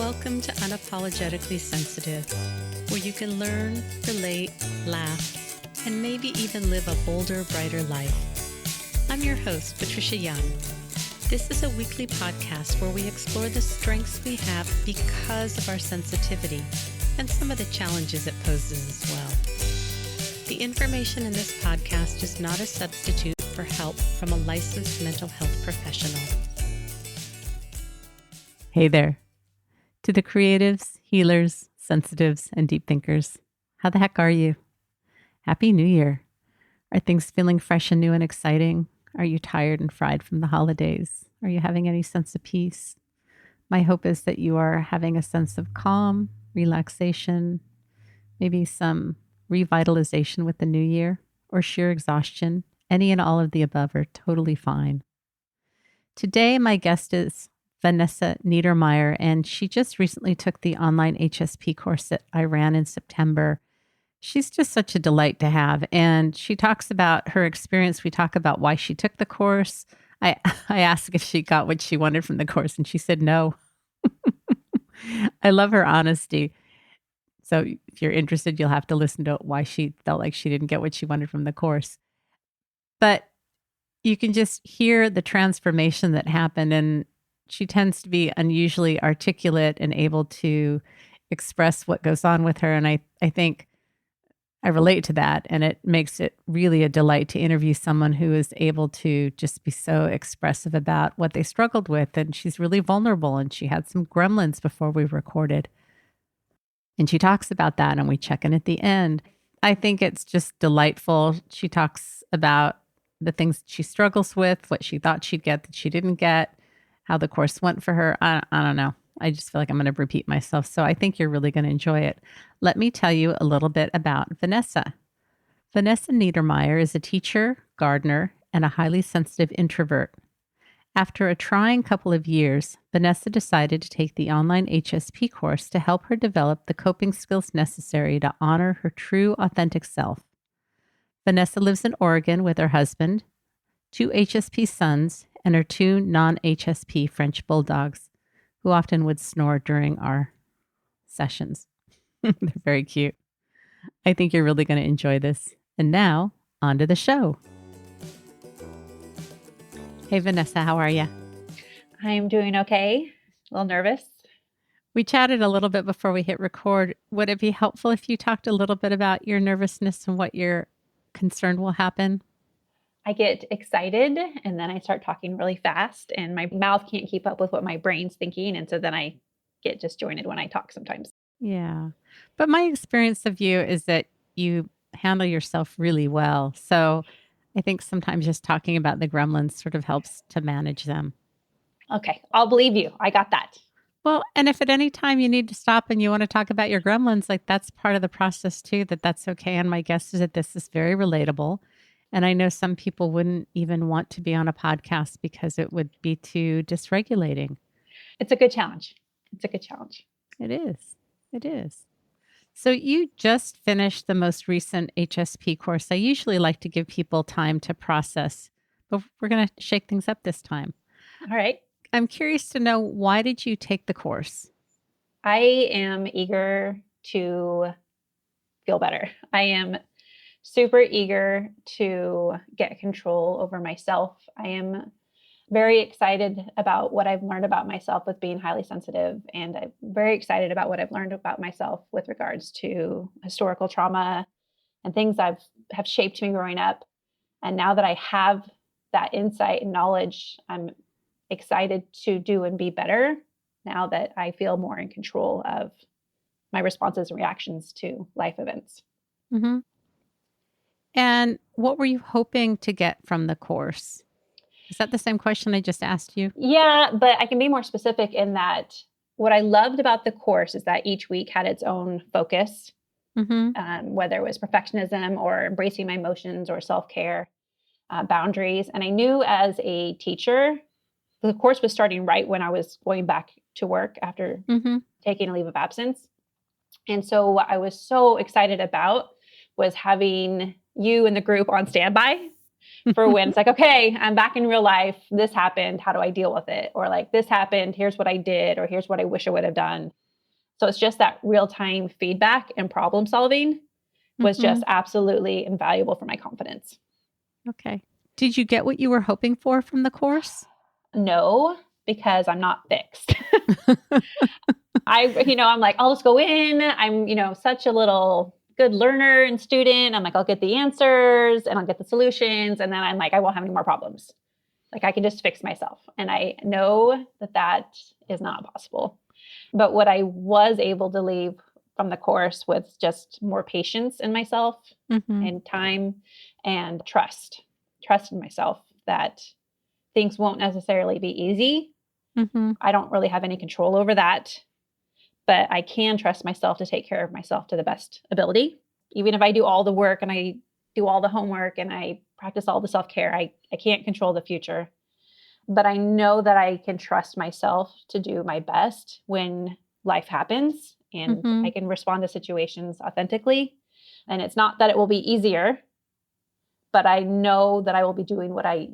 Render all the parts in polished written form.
Welcome to Unapologetically Sensitive, where you can learn, relate, laugh, and maybe even live a bolder, brighter life. I'm your host, Patricia Young. This is a weekly podcast where we explore the strengths we have because of our sensitivity and some of the challenges it poses as well. The information in this podcast is not a substitute for help from a licensed mental health professional. Hey there. To the creatives, healers, sensitives, and deep thinkers, how the heck are you? Happy New Year. Are things feeling fresh and new and exciting? Are you tired and fried from the holidays? Are you having any sense of peace? My hope is that you are having a sense of calm, relaxation, maybe some revitalization with the new year, or sheer exhaustion. Any and all of the above are totally fine. Today, my guest is Vanessa Niedermeyer, and she just recently took the Online HSP course that I ran in September. She's just such a delight to have, and she talks about her experience. We talk about why she took the course. I asked if she got what she wanted from the course, and she said no. I love her honesty. So if you're interested, you'll have to listen to why she felt like she didn't get what she wanted from the course. But you can just hear the transformation that happened, and she tends to be unusually articulate and able to express what goes on with her. And I think I relate to that. And it makes it really a delight to interview someone who is able to just be so expressive about what they struggled with. And she's really vulnerable. And she had some gremlins before we recorded. And she talks about that, and we check in at the end. I think it's just delightful. She talks about the things she struggles with, what she thought she'd get that she didn't get, how the course went for her. I don't know. I just feel like I'm going to repeat myself. So I think you're really going to enjoy it. Let me tell you a little bit about Vanessa. Vanessa Niedermeyer is a teacher, gardener, and a highly sensitive introvert. After a trying couple of years, Vanessa decided to take the Online HSP course to help her develop the coping skills necessary to honor her true, authentic self. Vanessa lives in Oregon with her husband, 2 HSP sons, and her 2 non-HSP French Bulldogs, who often would snore during our sessions. They're very cute. I think you're really going to enjoy this. And now, on to the show. Hey, Vanessa, how are you? I'm doing okay. A little nervous. We chatted a little bit before we hit record. Would it be helpful if you talked a little bit about your nervousness and what you're concerned will happen? I get excited and then I start talking really fast and my mouth can't keep up with what my brain's thinking. And so then I get disjointed when I talk sometimes. Yeah. But my experience of you is that you handle yourself really well. So I think sometimes just talking about the gremlins sort of helps to manage them. Okay, I'll believe you. I got that. Well, and if at any time you need to stop and you want to talk about your gremlins, like that's part of the process too, that's okay. And my guess is that this is very relatable. And I know some people wouldn't even want to be on a podcast because it would be too dysregulating. It's a good challenge. It's a good challenge. It is. It is. So you just finished the most recent HSP course. I usually like to give people time to process, but we're going to shake things up this time. All right. I'm curious to know, why did you take the course? I am eager to feel better. I am super eager to get control over myself. I am very excited about what I've learned about myself with being highly sensitive. And I'm very excited about what I've learned about myself with regards to historical trauma and things have shaped me growing up. And now that I have that insight and knowledge, I'm excited to do and be better now that I feel more in control of my responses and reactions to life events. Mm-hmm. And what were you hoping to get from the course? Is that the same question I just asked you? Yeah, but I can be more specific in that what I loved about the course is that each week had its own focus, whether it was perfectionism or embracing my emotions or self-care, boundaries. And I knew as a teacher, the course was starting right when I was going back to work after taking a leave of absence. And so what I was so excited about was having you and the group on standby for when it's like, okay, I'm back in real life. This happened. How do I deal with it? Or like, this happened. Here's what I did, or here's what I wish I would have done. So it's just that real time feedback and problem solving was just absolutely invaluable for my confidence. Okay. Did you get what you were hoping for from the course? No, because I'm not fixed. I'm like, I'll just go in. I'm, such a little good learner and student. I'm like, I'll get the answers and I'll get the solutions. And then I'm like, I won't have any more problems. Like I can just fix myself. And I know that is not possible. But what I was able to leave from the course was just more patience in myself and time and trust in myself that things won't necessarily be easy. I don't really have any control over that, but I can trust myself to take care of myself to the best ability. Even if I do all the work and I do all the homework and I practice all the self-care, I can't control the future. But I know that I can trust myself to do my best when life happens and I can respond to situations authentically. And it's not that it will be easier, but I know that I will be doing what I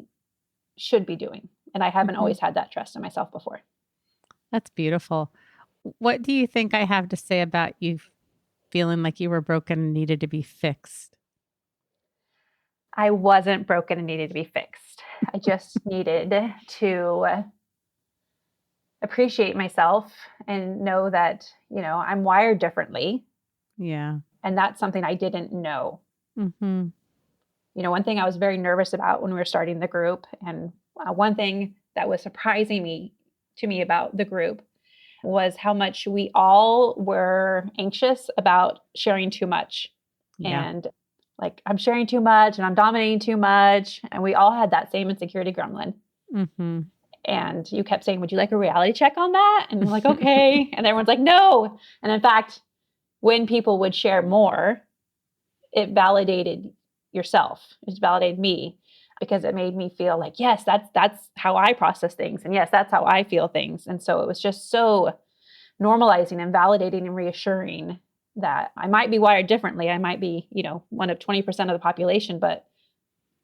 should be doing. And I haven't always had that trust in myself before. That's beautiful. What do you think I have to say about you feeling like you were broken and needed to be fixed? I wasn't broken and needed to be fixed. I just needed to appreciate myself and know that, I'm wired differently. Yeah. And that's something I didn't know. Mm-hmm. One thing I was very nervous about when we were starting the group, and one thing that was surprising to me about the group was how much we all were anxious about sharing too much. Yeah. And like, I'm sharing too much and I'm dominating too much. And we all had that same insecurity gremlin. Mm-hmm. And you kept saying, would you like a reality check on that? And I'm like, okay. And everyone's like, no. And in fact, when people would share more, it validated yourself. It validated me because it made me feel like, yes, that's how I process things. And yes, that's how I feel things. And so it was just so normalizing and validating and reassuring that I might be wired differently. I might be, one of 20% of the population, but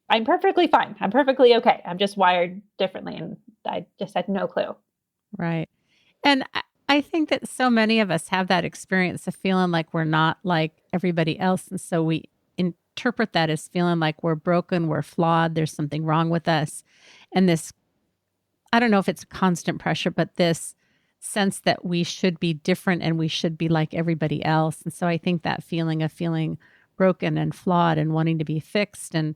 I'm perfectly fine. I'm perfectly okay. I'm just wired differently. And I just had no clue. Right. And I think that so many of us have that experience of feeling like we're not like everybody else. And so we interpret that as feeling like we're broken, we're flawed, there's something wrong with us. And this, I don't know if it's constant pressure, but this sense that we should be different and we should be like everybody else. And so I think that feeling of feeling broken and flawed and wanting to be fixed, and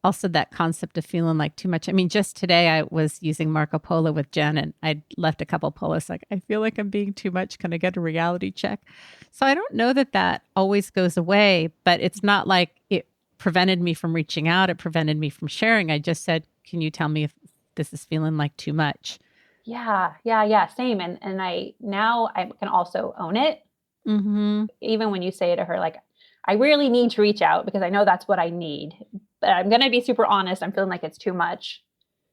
also that concept of feeling like too much. I mean, just today I was using Marco Polo with Jen and I'd left a couple polos like, I feel like I'm being too much. Can I get a reality check? So I don't know that that always goes away, but it's not like it prevented me from reaching out. It prevented me from sharing. I just said, can you tell me if this is feeling like too much? Yeah. Same. And I can also own it. Mm-hmm. Even when you say to her, like, I really need to reach out because I know that's what I need. But I'm going to be super honest. I'm feeling like it's too much.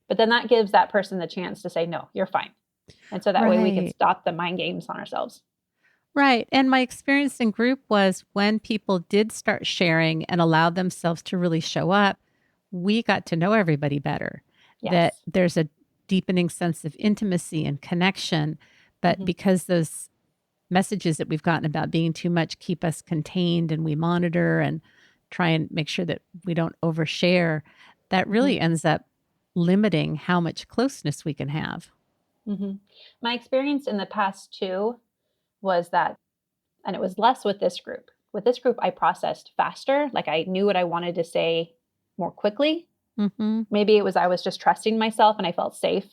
But then that gives that person the chance to say, no, you're fine. And so that way we can Right. stop the mind games on ourselves. Right. And my experience in group was when people did start sharing and allow themselves to really show up, we got to know everybody better. That Yes. there's a deepening sense of intimacy and connection. But because those messages that we've gotten about being too much keep us contained and we monitor and try and make sure that we don't overshare, that really ends up limiting how much closeness we can have. My experience in the past too was that, and it was less with this group. With this group, I processed faster. Like I knew what I wanted to say more quickly. Mm-hmm. Maybe it was I was just trusting myself and I felt safe,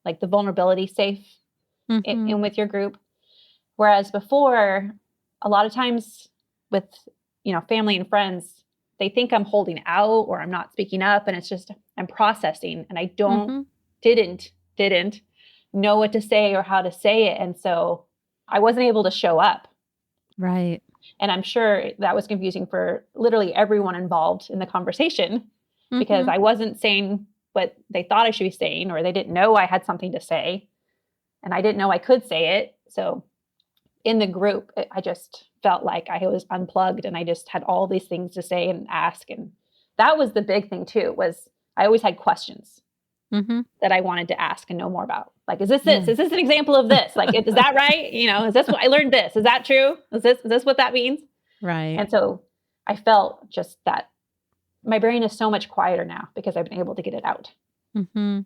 like the vulnerability safe Mm-hmm. in with your group. Whereas before, a lot of times with, family and friends, they think I'm holding out or I'm not speaking up. And it's just, I'm processing and I Mm-hmm. didn't know what to say or how to say it. And so I wasn't able to show up. Right. And I'm sure that was confusing for literally everyone involved in the conversation because Mm-hmm. I wasn't saying what they thought I should be saying, or they didn't know I had something to say and I didn't know I could say it. So in the group, I just felt like I was unplugged and I just had all these things to say and ask. And that was the big thing too, was I always had questions Mm-hmm. that I wanted to ask and know more about. Like, is this Yeah. this? Is this an example of this? Like, is that right? Is this what I learned this? Is that true? Is this what that means? Right. And so I felt just that my brain is so much quieter now because I've been able to get it out. Mm-hmm.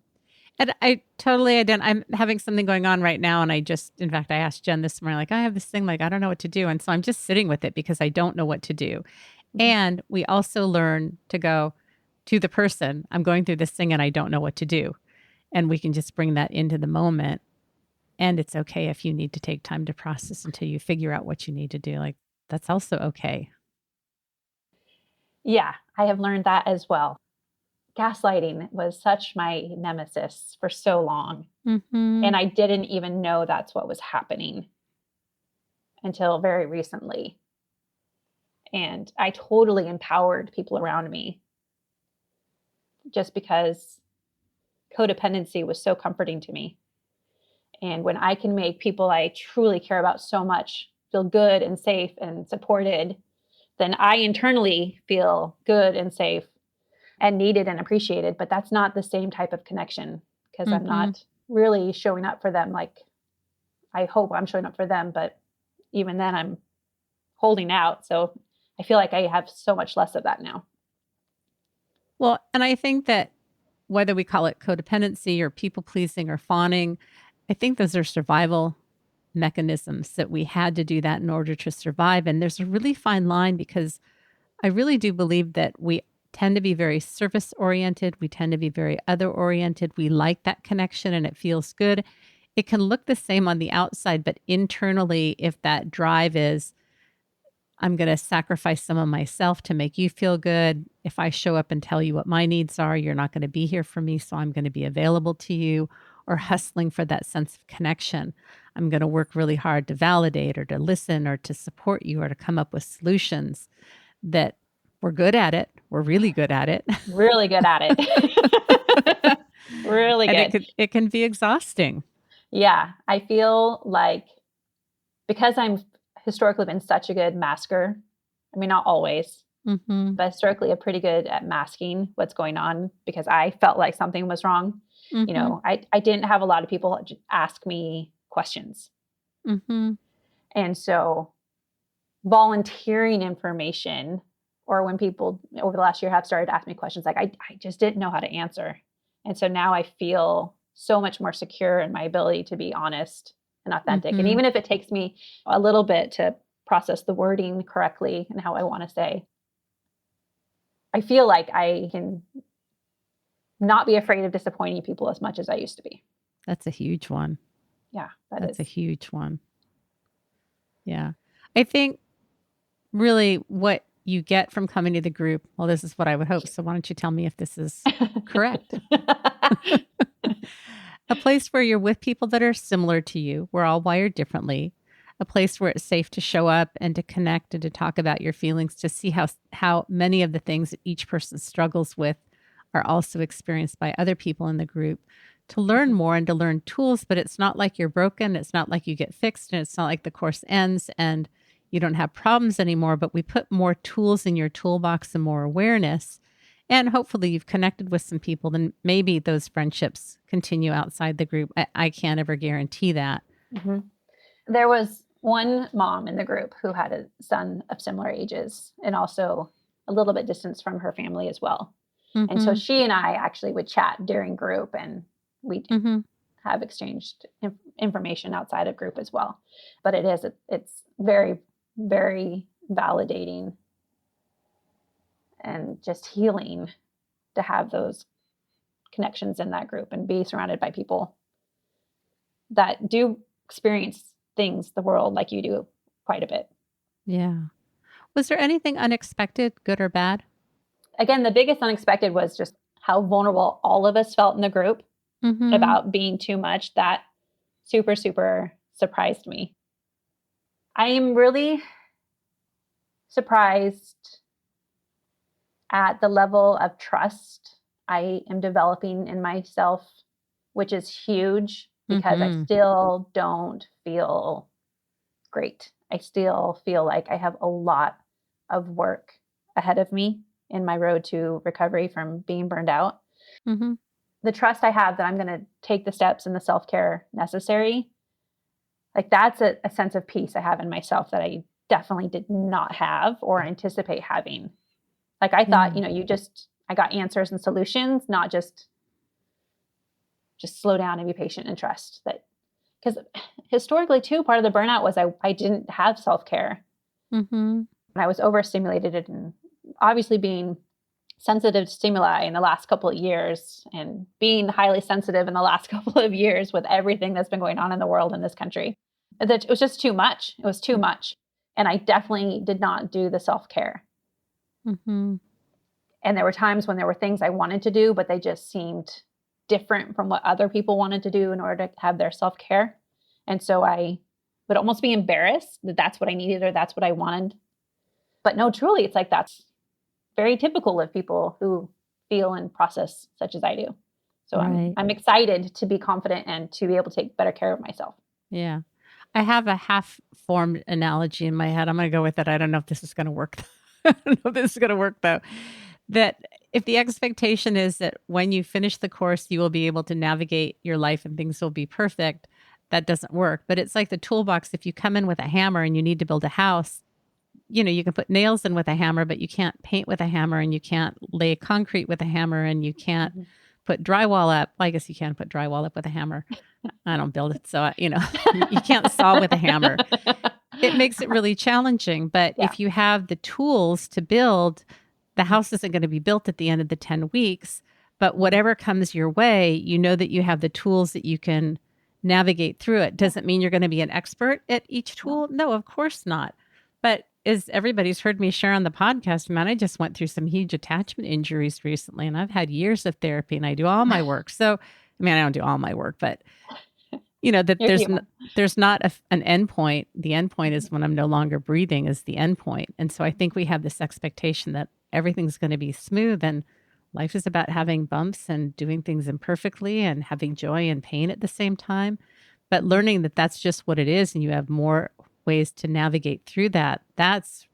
And I totally I'm having something going on right now. And in fact, I asked Jen this morning, like, I have this thing, like, I don't know what to do. And so I'm just sitting with it because I don't know what to do. And we also learn to go to the person, I'm going through this thing and I don't know what to do. And we can just bring that into the moment. And it's okay if you need to take time to process until you figure out what you need to do. Like, that's also okay. Yeah, I have learned that as well. Gaslighting was such my nemesis for so long. Mm-hmm. And I didn't even know that's what was happening until very recently. And I totally empowered people around me just because codependency was so comforting to me. And when I can make people I truly care about so much feel good and safe and supported, then I internally feel good and safe and needed and appreciated. But that's not the same type of connection because I'm Mm-hmm. not really showing up for them like I hope I'm showing up for them. But even then, I'm holding out. So I feel like I have so much less of that now. Well, and I think that whether we call it codependency or people pleasing or fawning, I think those are survival mechanisms that we had to do that in order to survive. And there's a really fine line because I really do believe that we tend to be very service oriented. We tend to be very other oriented. We like that connection and it feels good. It can look the same on the outside, but internally, if that drive is, I'm going to sacrifice some of myself to make you feel good. If I show up and tell you what my needs are, you're not going to be here for me. So I'm going to be available to you, or hustling for that sense of connection. I'm going to work really hard to validate or to listen or to support you or to come up with solutions that we're good at it. We're really good at it. Really good at it. Really And good. it can be exhausting. Yeah. I feel like because I'm historically been such a good masker, I mean, not always, Mm-hmm. but historically, I'm pretty good at masking what's going on because I felt like something was wrong. Mm-hmm. I didn't have a lot of people ask me questions. Mm-hmm. And so volunteering information, or when people over the last year have started to ask me questions, like I just didn't know how to answer. And so now I feel so much more secure in my ability to be honest and authentic. And Mm-hmm. even if it takes me a little bit to process the wording correctly and how I want to say, I feel like I can not be afraid of disappointing people as much as I used to be. That's a huge one. Yeah, that That's a is. huge one. Yeah. I think really what you get from coming to the group, well, this is what I would hope. So why don't you tell me if this is correct? A place where you're with people that are similar to you. We're all wired differently. A place where it's safe to show up and to connect and to talk about your feelings, to see how many of the things that each person struggles with are also experienced by other people in the group. To learn more and to learn tools, but it's not like you're broken. It's not like you get fixed, and it's not like the course ends and you don't have problems anymore. But we put more tools in your toolbox and more awareness. And hopefully you've connected with some people, then maybe those friendships continue outside the group. I can't ever guarantee that. Mhm. There was one mom in the group who had a son of similar ages and also a little bit distance from her family as well. And so Mm-hmm. she and I actually would chat during group and we'd Mm-hmm. have exchanged information outside of group as well. But it's very, very validating and just healing to have those connections in that group and be surrounded by people that do experience things, the world like you do quite a bit. Yeah. Was there anything unexpected, good or bad? Again, the biggest unexpected was just how vulnerable all of us felt in the group Mm-hmm. about being too much. That super, super surprised me. I am really surprised at the level of trust I am developing in myself, which is huge because I Mm-hmm. still don't feel great. I still feel like I have a lot of work ahead of me. in my road to recovery from being burned out. Mm-hmm. The trust I have that I'm going to take the steps and the self-care necessary, like that's a sense of peace I have in myself that I definitely did not have or anticipate having. Like I thought, I got answers and solutions, not just slow down and be patient and trust that. Because historically too, part of the burnout was I didn't have self-care. Mm-hmm. And I was overstimulated and obviously being sensitive to stimuli in the last couple of years and being highly sensitive in the last couple of years with everything that's been going on in the world in this country. It was just too much. It was too much. And I definitely did not do the self-care. Mm-hmm. And there were times when there were things I wanted to do, but they just seemed different from what other people wanted to do in order to have their self-care. And so I would almost be embarrassed that that's what I needed or that's what I wanted. But no, truly, it's like that's very typical of people who feel and process such as I do. So Right. I'm excited to be confident and to be able to take better care of myself. Yeah. I have a half-formed analogy in my head. I'm going to go with it. I don't know if this is going to work. I don't know if this is going to work, though. That if the expectation is that when you finish the course, you will be able to navigate your life and things will be perfect, that doesn't work. But it's like the toolbox. If you come in with a hammer and you need to build a house, you can put nails in with a hammer, but you can't paint with a hammer and you can't lay concrete with a hammer and you can't put drywall up. Well, I guess you can put drywall up with a hammer. I don't build it. So, you can't saw with a hammer. It makes it really challenging. But if you have the tools to build, the house isn't going to be built at the end of the 10 weeks. But whatever comes your way, you know that you have the tools that you can navigate through it. Doesn't mean you're going to be an expert at each tool. No, of course not. But as everybody's heard me share on the podcast, man, I just went through some huge attachment injuries recently, and I've had years of therapy and I do all my work. So, I mean, I don't do all my work, but that there's not an end point. The end point is when I'm no longer breathing is the end point. And so I think we have this expectation that everything's going to be smooth, and life is about having bumps and doing things imperfectly and having joy and pain at the same time. But learning that that's just what it is and you have more ways to navigate through that, that's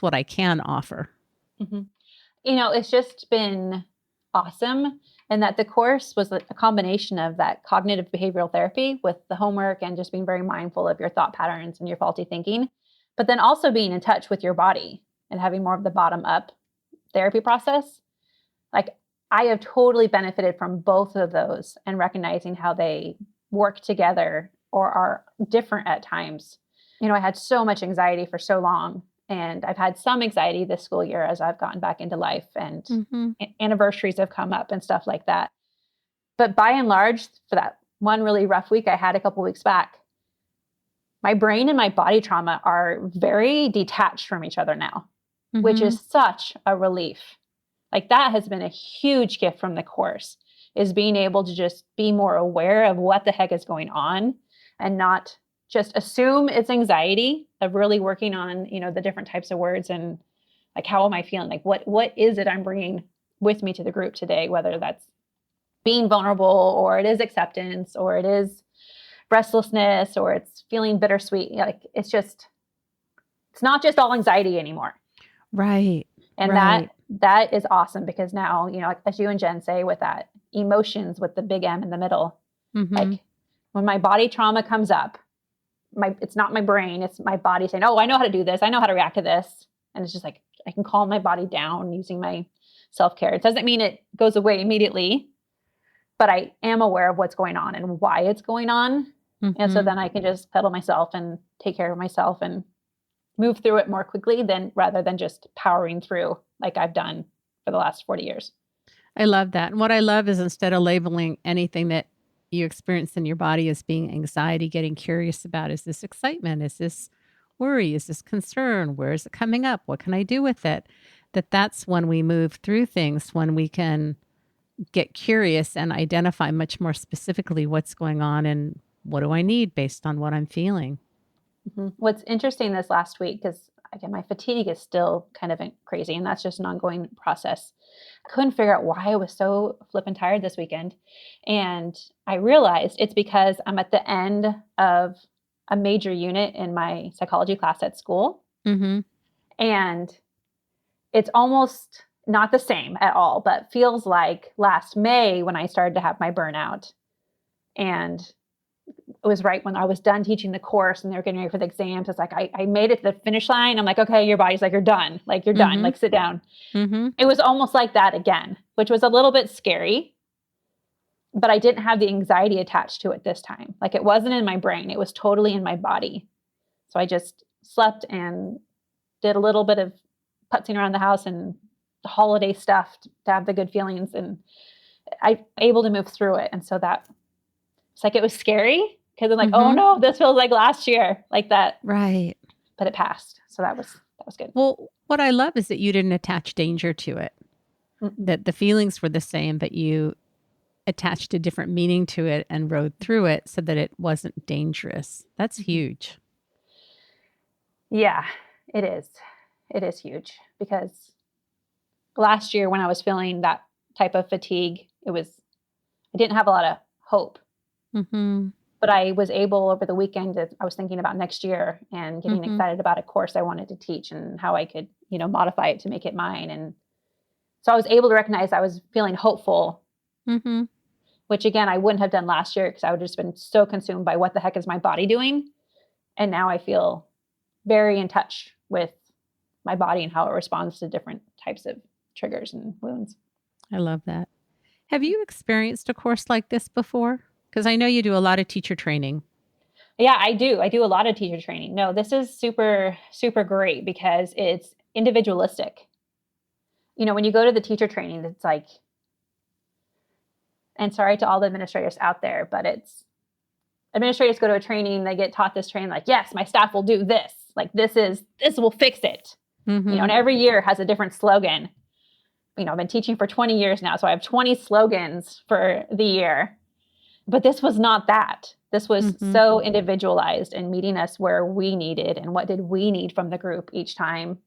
what I can offer. Mm-hmm. It's just been awesome. And that the course was a combination of that cognitive behavioral therapy with the homework and just being very mindful of your thought patterns and your faulty thinking, but then also being in touch with your body and having more of the bottom up therapy process. Like I have totally benefited from both of those and recognizing how they work together or are different at times. I had so much anxiety for so long. And I've had some anxiety this school year as I've gotten back into life and anniversaries have come up and stuff like that. But by and large, for that one really rough week I had a couple weeks back, my brain and my body trauma are very detached from each other now, which is such a relief. Like that has been a huge gift from the course, is being able to just be more aware of what the heck is going on and not just assume it's anxiety, of really working on, the different types of words and like, how am I feeling? Like, what is it I'm bringing with me to the group today? Whether that's being vulnerable or it is acceptance or it is restlessness or it's feeling bittersweet. Like it's not just all anxiety anymore. Right. And that is awesome because now, like, as you and Jen say, with that emotions with the big M in the middle, like when my body trauma comes up, it's not my brain, it's my body saying, oh, I know how to do this. I know how to react to this. And it's just like, I can calm my body down using my self-care. It doesn't mean it goes away immediately, but I am aware of what's going on and why it's going on. And so then I can just pedal myself and take care of myself and move through it more quickly rather than just powering through like I've done for the last 40 years. I love that. And what I love is instead of labeling anything that you experience in your body as being anxiety, getting curious about, is this excitement? Is this worry? Is this concern? Where is it coming up? What can I do with it? That's when we move through things, when we can get curious and identify much more specifically what's going on and what do I need based on what I'm feeling. What's interesting this last week, because again, my fatigue is still kind of crazy, and that's just an ongoing process. I couldn't figure out why I was so flippin' tired this weekend. And I realized it's because I'm at the end of a major unit in my psychology class at school. And it's almost not the same at all, but feels like last May when I started to have my burnout. And it was right when I was done teaching the course and they were getting ready for the exams. It's like, I made it to the finish line. I'm like, okay, your body's like, you're done. Like, you're done. Like, sit down. It was almost like that again, which was a little bit scary, but I didn't have the anxiety attached to it this time. Like, it wasn't in my brain. It was totally in my body. So I just slept and did a little bit of putzing around the house and the holiday stuff to have the good feelings. And I able to move through it. And so that it's like, it was scary because I'm like, oh no, this feels like last year, like that. Right. But it passed. So that was good. Well, what I love is that you didn't attach danger to it, that the feelings were the same, but you attached a different meaning to it and rode through it so that it wasn't dangerous. That's huge. Yeah, it is. It is huge because last year when I was feeling that type of fatigue, I didn't have a lot of hope. But I was able over the weekend, I was thinking about next year and getting excited about a course I wanted to teach and how I could, modify it to make it mine. And so I was able to recognize I was feeling hopeful, which again, I wouldn't have done last year because I would have just been so consumed by what the heck is my body doing. And now I feel very in touch with my body and how it responds to different types of triggers and wounds. I love that. Have you experienced a course like this before? Because I know you do a lot of teacher training. Yeah, I do. I do a lot of teacher training. No, this is super, super great because it's individualistic. When you go to the teacher training, it's like, and sorry to all the administrators out there, but it's administrators go to a training, they get taught this training, like, yes, my staff will do this. Like, this will fix it. And every year has a different slogan. I've been teaching for 20 years now, so I have 20 slogans for the year. But this was not that. This was so individualized and meeting us where we needed and what did we need from the group each time.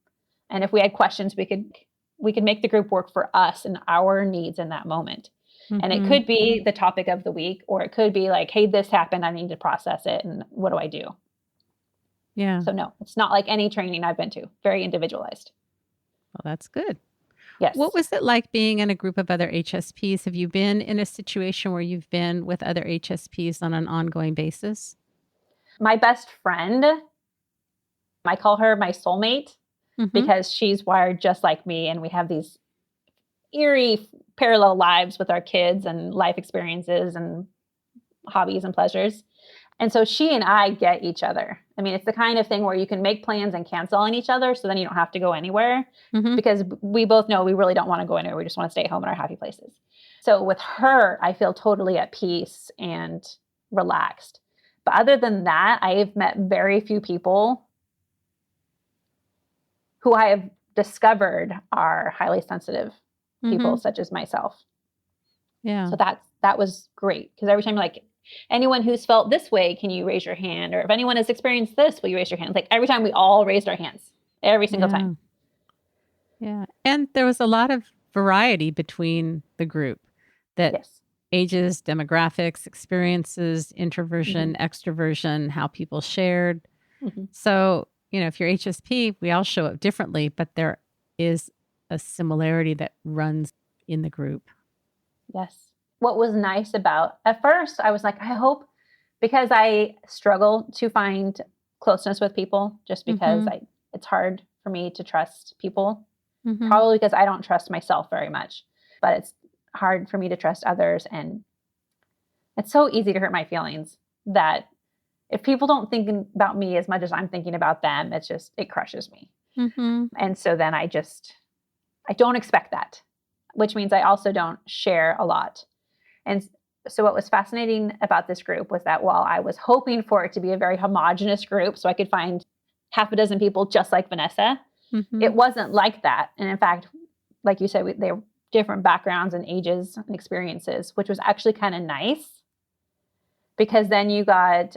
And if we had questions, we could make the group work for us and our needs in that moment. And it could be the topic of the week, or it could be like, hey, this happened, I need to process it. And what do I do? Yeah. So no, it's not like any training I've been to. Very individualized. Well, that's good. Yes. What was it like being in a group of other HSPs? Have you been in a situation where you've been with other HSPs on an ongoing basis? My best friend, I call her my soulmate because she's wired just like me. And we have these eerie parallel lives with our kids and life experiences and hobbies and pleasures. And so she and I get each other. I mean, it's the kind of thing where you can make plans and cancel on each other. So then you don't have to go anywhere because we both know we really don't want to go anywhere. We just want to stay home in our happy places. So with her, I feel totally at peace and relaxed. But other than that, I've met very few people who I have discovered are highly sensitive people such as myself. Yeah. So that was great because every time you're like, anyone who's felt this way, can you raise your hand? Or if anyone has experienced this, will you raise your hand? Like every time we all raised our hands, every single time. Yeah. And there was a lot of variety between the group that ages, demographics, experiences, introversion, extroversion, how people shared. So, if you're HSP, we all show up differently, but there is a similarity that runs in the group. Yes. What was nice at first, I was like, I hope, because I struggle to find closeness with people just because it's hard for me to trust people, probably because I don't trust myself very much, but it's hard for me to trust others. And it's so easy to hurt my feelings that if people don't think about me as much as I'm thinking about them, it crushes me. And so then I don't expect that, which means I also don't share a lot. And so what was fascinating about this group was that while I was hoping for it to be a very homogenous group, so I could find half a dozen people just like Vanessa, it wasn't like that. And in fact, like you said, they were different backgrounds and ages and experiences, which was actually kind of nice because then you got,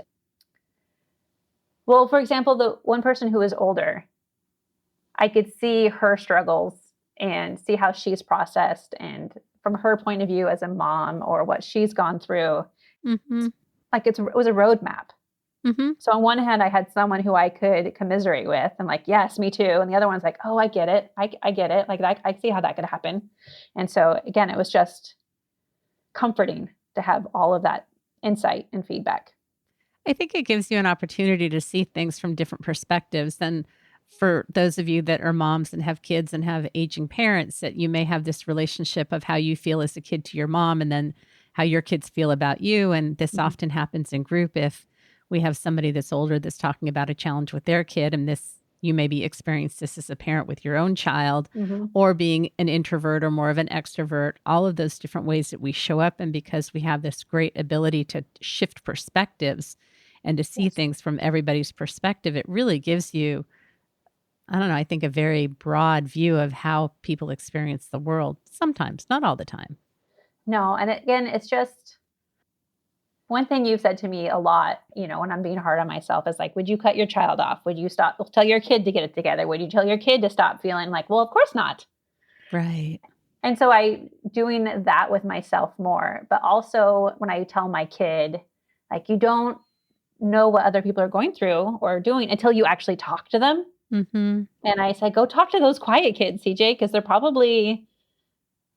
well, for example, the one person who was older, I could see her struggles and see how she's processed and from her point of view as a mom or what she's gone through, like it was a roadmap. Mm-hmm. So on one hand, I had someone who I could commiserate with and like, yes, me too. And the other one's like, oh, I get it. I get it. Like I see how that could happen. And so again, it was just comforting to have all of that insight and feedback. I think it gives you an opportunity to see things from different perspectives than for those of you that are moms and have kids and have aging parents, that you may have this relationship of how you feel as a kid to your mom and then how your kids feel about you. And this Mhm. often happens in group if we have somebody that's older that's talking about a challenge with their kid, and this you maybe experienced this as a parent with your own child, Mhm. or being an introvert or more of an extrovert, all of those different ways that we show up. And because we have this great ability to shift perspectives and to see Yes. things from everybody's perspective, it really gives you, I don't know, I think a very broad view of how people experience the world sometimes, not all the time. No, and again, it's just one thing you've said to me a lot, when I'm being hard on myself is like, would you cut your child off? Would you stop tell your kid to get it together? Would you tell your kid to stop feeling like, well, of course not. Right. And so I doing that with myself more, but also when I tell my kid, like, you don't know what other people are going through or doing until you actually talk to them. Mm-hmm. And I said, go talk to those quiet kids, CJ, because they're probably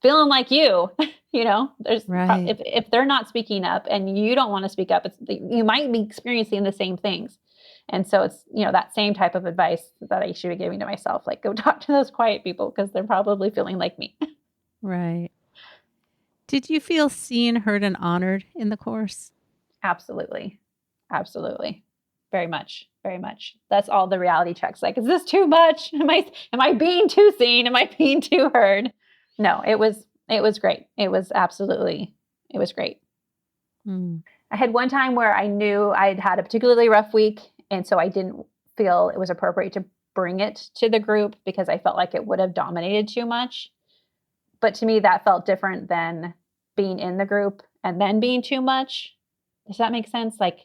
feeling like you. Right. If they're not speaking up and you don't want to speak up, you might be experiencing the same things. And so it's, that same type of advice that I should be giving to myself, like go talk to those quiet people because they're probably feeling like me. Right. Did you feel seen, heard, and honored in the course? Absolutely. Absolutely. Very much. Very much. That's all the reality checks. Like, is this too much? Am I being too seen? Am I being too heard? No, it was great. It was great. Mm. I had one time where I knew I'd had a particularly rough week, and so I didn't feel it was appropriate to bring it to the group because I felt like it would have dominated too much. But to me, that felt different than being in the group and then being too much. Does that make sense? Like,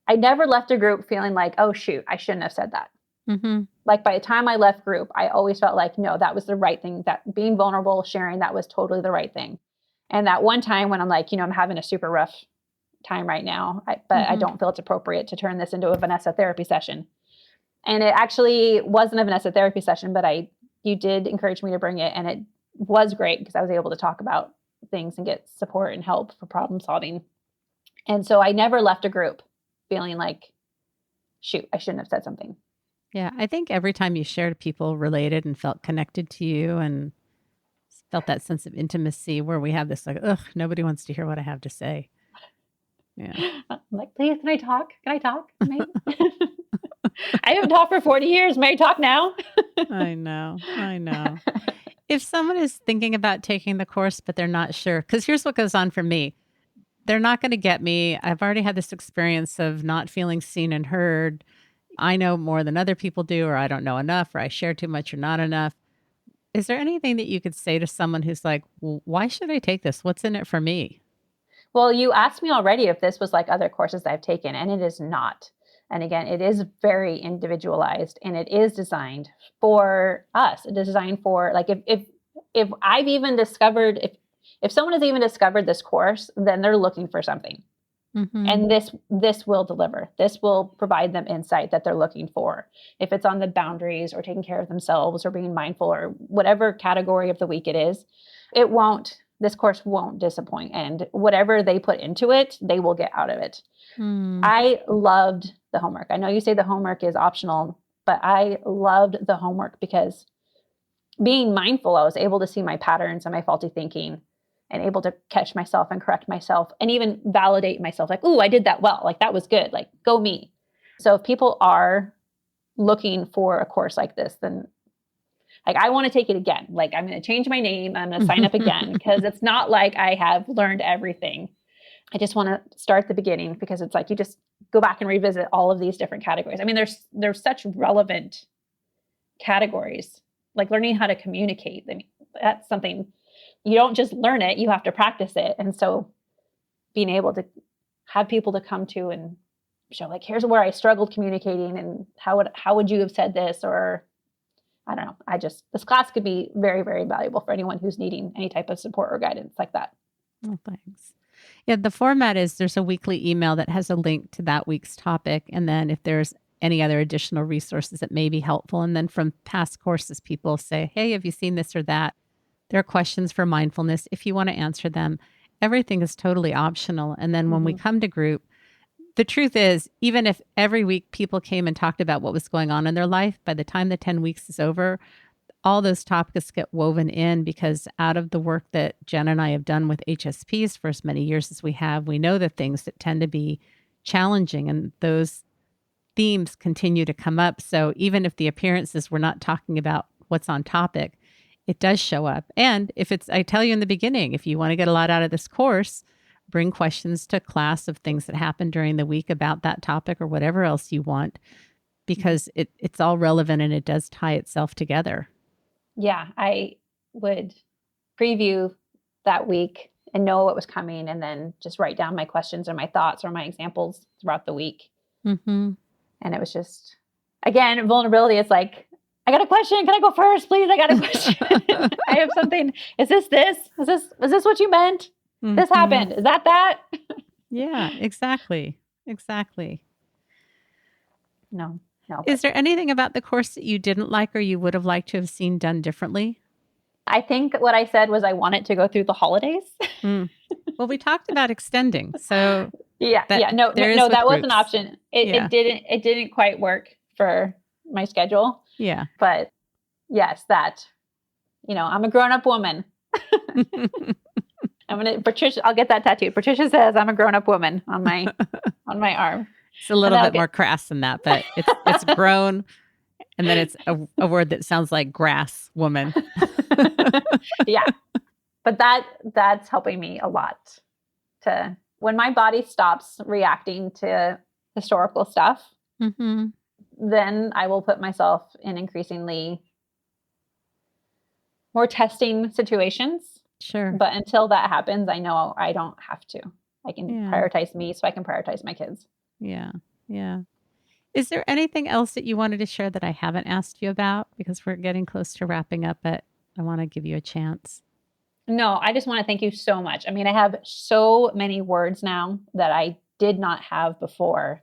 I never left a group feeling like, oh, shoot, I shouldn't have said that. Mm-hmm. Like, by the time I left group, I always felt like, no, that was the right thing. That being vulnerable, sharing, that was totally the right thing. And that one time when I'm like, I'm having a super rough time right now, but I Mm-hmm. don't feel it's appropriate to turn this into a Vanessa therapy session. And it actually wasn't a Vanessa therapy session, but you did encourage me to bring it, and it was great because I was able to talk about things and get support and help for problem solving. And so I never left a group feeling like, shoot, I shouldn't have said something. Yeah. I think every time you shared, people related and felt connected to you and felt that sense of intimacy where we have this like, ugh, nobody wants to hear what I have to say. Yeah. I'm like, please, can I talk? Can I talk? I haven't talked for 40 years. May I talk now? I know. I know. If someone is thinking about taking the course, but they're not sure, because here's what goes on for me. They're not going to get me. I've already had this experience of not feeling seen and heard. I know more than other people do, or I don't know enough, or I share too much or not enough. Is there anything that you could say to someone who's like, well, why should I take this? What's in it for me? Well, you asked me already if this was like other courses I've taken, and it is not. And again, it is very individualized and it is designed for us. It is designed for like if I've even discovered if someone has even discovered this course, then they're looking for something. Mm-hmm. And this will deliver. This will provide them insight that they're looking for. If it's on the boundaries or taking care of themselves or being mindful or whatever category of the week it is, this course won't disappoint. And whatever they put into it, they will get out of it. Mm. I loved the homework. I know you say the homework is optional, but I loved the homework because being mindful, I was able to see my patterns and my faulty thinking and able to catch myself and correct myself and even validate myself like, ooh, I did that well. Like that was good. Like go me. So if people are looking for a course like this, then like I want to take it again. Like I'm going to change my name. I'm going to sign up again because it's not like I have learned everything. I just want to start at the beginning because it's like you just go back and revisit all of these different categories. I mean, there's such relevant categories, like learning how to communicate. I mean, that's something you don't just learn it, you have to practice it. And so being able to have people to come to and show like, here's where I struggled communicating and how would you have said this? Or I don't know. This class could be very, very valuable for anyone who's needing any type of support or guidance like that. Oh, thanks. Yeah, the format is there's a weekly email that has a link to that week's topic. And then if there's any other additional resources that may be helpful. And then from past courses, people say, hey, have you seen this or that? There are questions for mindfulness if you want to answer them. Everything is totally optional. And then when we come to group, the truth is, even if every week people came and talked about what was going on in their life, by the time the 10 weeks is over, all those topics get woven in because out of the work that Jen and I have done with HSPs for as many years as we have, we know the things that tend to be challenging and those themes continue to come up. So even if the appearances we're not talking about what's on topic, it does show up. And if it's, I tell you in the beginning, if you want to get a lot out of this course, bring questions to class of things that happened during the week about that topic or whatever else you want, because it's all relevant and it does tie itself together. Yeah, I would preview that week and know what was coming and then just write down my questions or my thoughts or my examples throughout the week. Mm-hmm. And it was just, again, vulnerability. It's like, I got a question. Can I go first, please? I got a question. I have something. Is this? Was this what you meant? Mm-hmm. This happened. Is that? Yeah, exactly. No. Is there anything about the course that you didn't like or you would have liked to have seen done differently? I think what I said was I want it to go through the holidays. Well, we talked about extending. So no, that was an option. It didn't quite work for my schedule. Yeah. But yes, I'm a grown-up woman. Patricia, I'll get that tattooed. Patricia says I'm a grown-up woman on my arm. It's a little bit more crass than that, but it's grown. And then it's a word that sounds like grass woman. Yeah. But that's helping me a lot to when my body stops reacting to historical stuff, then I will put myself in increasingly more testing situations. Sure. But until that happens, I know I don't have to. I can prioritize me so I can prioritize my kids. Yeah. Yeah. Is there anything else that you wanted to share that I haven't asked you about? Because we're getting close to wrapping up, but I want to give you a chance. No, I just want to thank you so much. I mean, I have so many words now that I did not have before.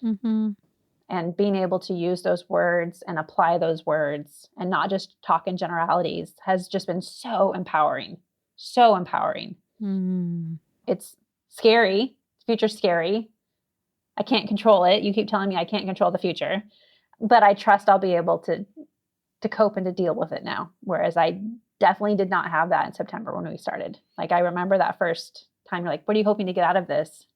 Mm-hmm. And being able to use those words and apply those words and not just talk in generalities has just been so empowering. So empowering. Mm-hmm. It's scary. The future's scary. I can't control it. You keep telling me I can't control the future, but I trust I'll be able to cope and to deal with it now. Whereas I definitely did not have that in September when we started. Like, I remember that first time you're like, what are you hoping to get out of this?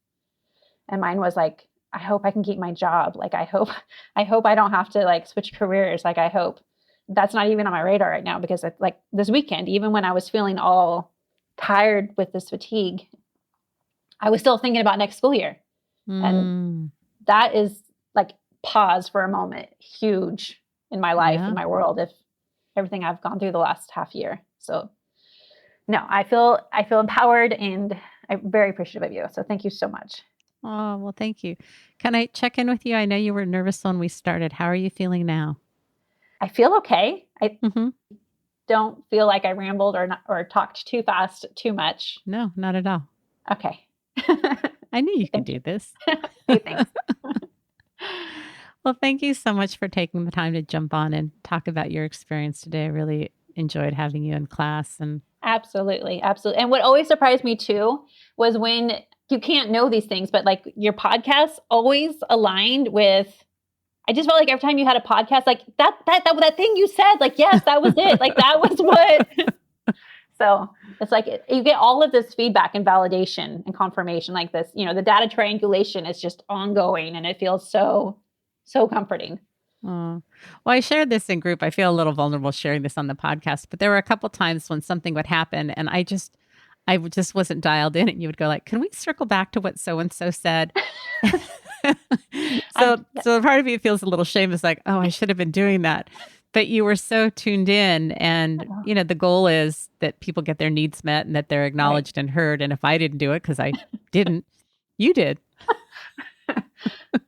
And mine was like, I hope I can keep my job. Like, I hope I don't have to like switch careers. Like, I hope that's not even on my radar right now because it's like this weekend, even when I was feeling all tired with this fatigue, I was still thinking about next school year. And that is like pause for a moment, huge in my life, in my world, if everything I've gone through the last half year. So no, I feel empowered and I'm very appreciative of you. So thank you so much. Oh, well, thank you. Can I check in with you? I know you were nervous when we started. How are you feeling now? I feel okay. I don't feel like I rambled or talked too fast, too much. No, not at all. Okay. I knew you could do this. Hey, thanks. Well, thank you so much for taking the time to jump on and talk about your experience today. I really enjoyed having you in class. And Absolutely. And what always surprised me too was when you can't know these things, but like your podcast always aligned with, I just felt like every time you had a podcast, like that thing you said, like, yes, that was it. Like that was what. So it's like you get all of this feedback and validation and confirmation like this, the data triangulation is just ongoing and it feels so, so comforting. Oh, well, I shared this in group. I feel a little vulnerable sharing this on the podcast, but there were a couple times when something would happen and I just wasn't dialed in and you would go like, can we circle back to what so-and-so said? So part of me feels a little shame. It's like, oh, I should have been doing that. But you were so tuned in and, the goal is that people get their needs met and that they're acknowledged and heard. And if I didn't do it, because I didn't, you did.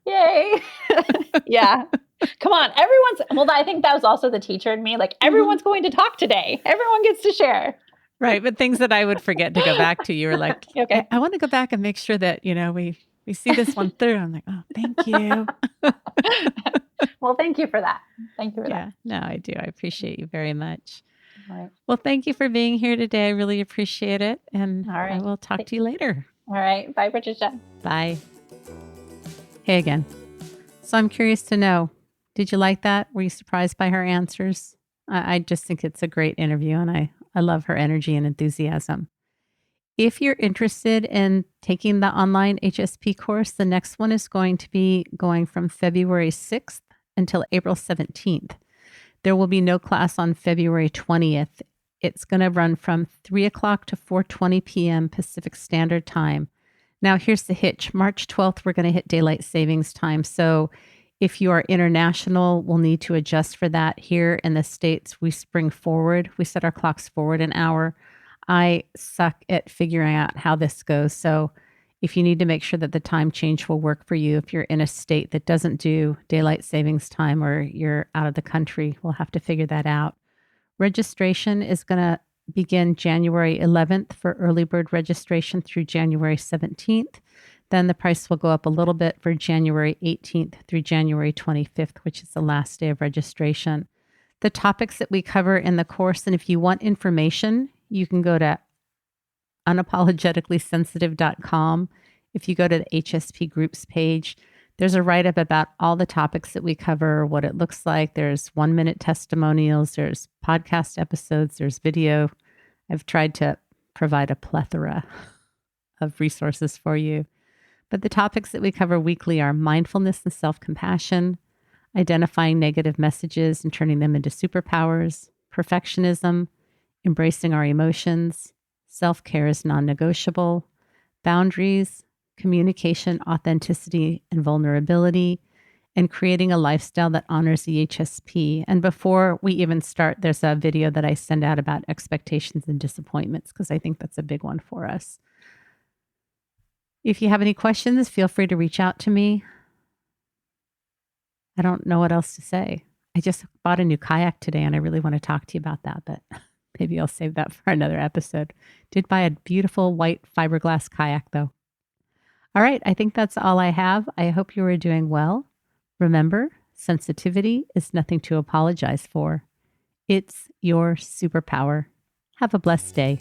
Yay. Yeah. Come on. I think that was also the teacher in me. Like everyone's going to talk today. Everyone gets to share. Right. But things that I would forget to go back to, you were like, Okay. I want to go back and make sure that, we see this one through. I'm like, oh, thank you. Well, thank you for that. Thank you for that. Yeah, no, I do. I appreciate you very much. All right. Well, thank you for being here today. I really appreciate it. And All I right. will talk to you later. All right. Bye, Patricia. Bye. Hey again. So I'm curious to know, did you like that? Were you surprised by her answers? I just think it's a great interview and I love her energy and enthusiasm. If you're interested in taking the online HSP course, the next one is going to be going from February 6th until April 17th. There will be no class on February 20th. It's going to run from 3 o'clock to 4:20 p.m. Pacific Standard Time. Now, here's the hitch. March 12th, we're going to hit daylight savings time. So if you are international, we'll need to adjust for that. Here in the States, we spring forward. We set our clocks forward an hour. I suck at figuring out how this goes. So if you need to make sure that the time change will work for you, if you're in a state that doesn't do daylight savings time or you're out of the country, we'll have to figure that out. Registration is going to begin January 11th for early bird registration through January 17th. Then the price will go up a little bit for January 18th through January 25th, which is the last day of registration. The topics that we cover in the course, and if you want information, you can go to unapologeticallysensitive.com. If you go to the HSP groups page, there's a write-up about all the topics that we cover, what it looks like. There's 1-minute testimonials, there's podcast episodes, there's video. I've tried to provide a plethora of resources for you. But the topics that we cover weekly are mindfulness and self-compassion, identifying negative messages and turning them into superpowers, perfectionism, embracing our emotions, self-care is non-negotiable, boundaries, communication, authenticity, and vulnerability, and creating a lifestyle that honors the HSP. And before we even start, there's a video that I send out about expectations and disappointments, because I think that's a big one for us. If you have any questions, feel free to reach out to me. I don't know what else to say. I just bought a new kayak today, and I really want to talk to you about that, but maybe I'll save that for another episode. Did buy a beautiful white fiberglass kayak, though. All right, I think that's all I have. I hope you are doing well. Remember, sensitivity is nothing to apologize for. It's your superpower. Have a blessed day.